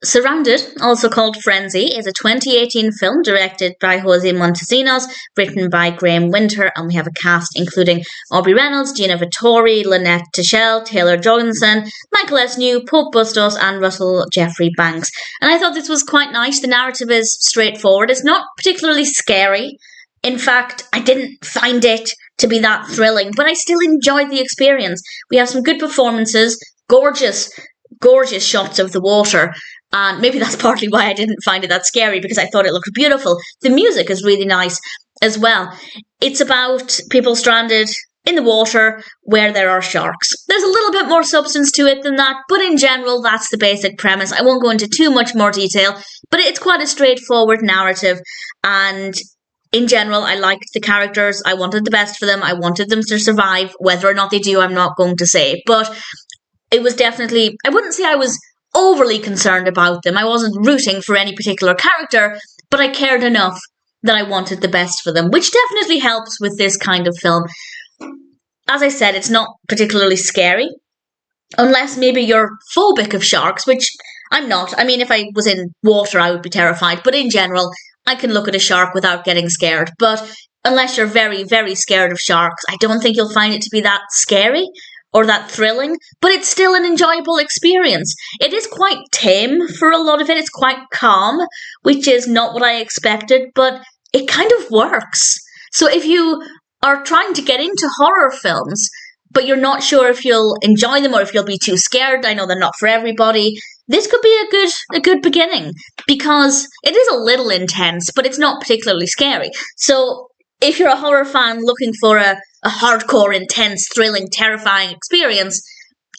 Surrounded, also called Frenzy, is a 2018 film directed by Jose Montesinos, written by Graham Winter, and we have a cast including Aubrey Reynolds, Gina Vitori, Lanett Tachel, Taylor Jorgensen, Michael S. New, Pope Bustos, and Russell Geoffrey Banks. And I thought this was quite nice. The narrative is straightforward. It's not particularly scary. In fact, I didn't find it to be that thrilling, but I still enjoyed the experience. We have some good performances, gorgeous shots of the water. And maybe that's partly why I didn't find it that scary, because I thought it looked beautiful. The music is really nice as well. It's about people stranded in the water where there are sharks. There's a little bit more substance to it than that, but in general, that's the basic premise. I won't go into too much more detail, but it's quite a straightforward narrative. And in general, I liked the characters. I wanted the best for them. I wanted them to survive. Whether or not they do, I'm not going to say. But it was definitely, I wouldn't say I was overly concerned about them. I wasn't rooting for any particular character, but I cared enough that I wanted the best for them, which definitely helps with this kind of film. As I said, it's not particularly scary, unless maybe you're phobic of sharks, which I'm not. I mean, if I was in water, I would be terrified, but in general, I can look at a shark without getting scared. But unless you're very, very scared of sharks, I don't think you'll find it to be that scary or that thrilling, but it's still an enjoyable experience. It is quite tame for a lot of it. It's quite calm, which is not what I expected, but it kind of works. So if you are trying to get into horror films, but you're not sure if you'll enjoy them or if you'll be too scared, I know they're not for everybody, this could be a good beginning, because it is a little intense, but it's not particularly scary. So if you're a horror fan looking for a hardcore, intense, thrilling, terrifying experience,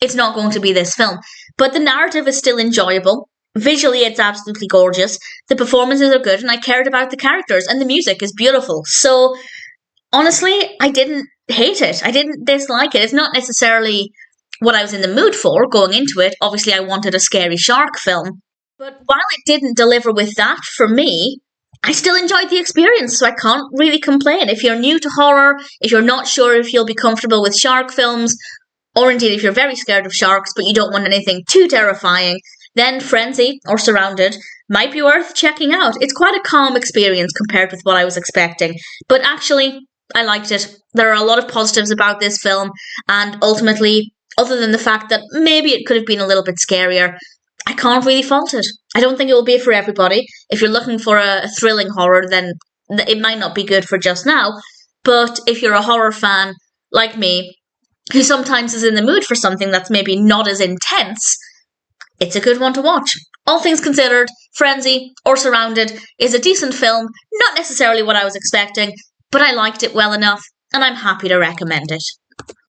it's not going to be this film. But the narrative is still enjoyable. Visually, it's absolutely gorgeous. The performances are good, and I cared about the characters, and the music is beautiful. So, honestly, I didn't hate it. I didn't dislike it. It's not necessarily what I was in the mood for going into it. Obviously, I wanted a scary shark film. But while it didn't deliver with that for me, I still enjoyed the experience, so I can't really complain. If you're new to horror, if you're not sure if you'll be comfortable with shark films, or indeed if you're very scared of sharks but you don't want anything too terrifying, then Frenzy or Surrounded might be worth checking out. It's quite a calm experience compared with what I was expecting, but actually, I liked it. There are a lot of positives about this film, and ultimately, other than the fact that maybe it could have been a little bit scarier, I can't really fault it. I don't think it will be for everybody. If you're looking for a thrilling horror, then it might not be good for just now. But if you're a horror fan like me, who sometimes is in the mood for something that's maybe not as intense, it's a good one to watch. All things considered, Frenzy or Surrounded is a decent film, not necessarily what I was expecting, but I liked it well enough, and I'm happy to recommend it.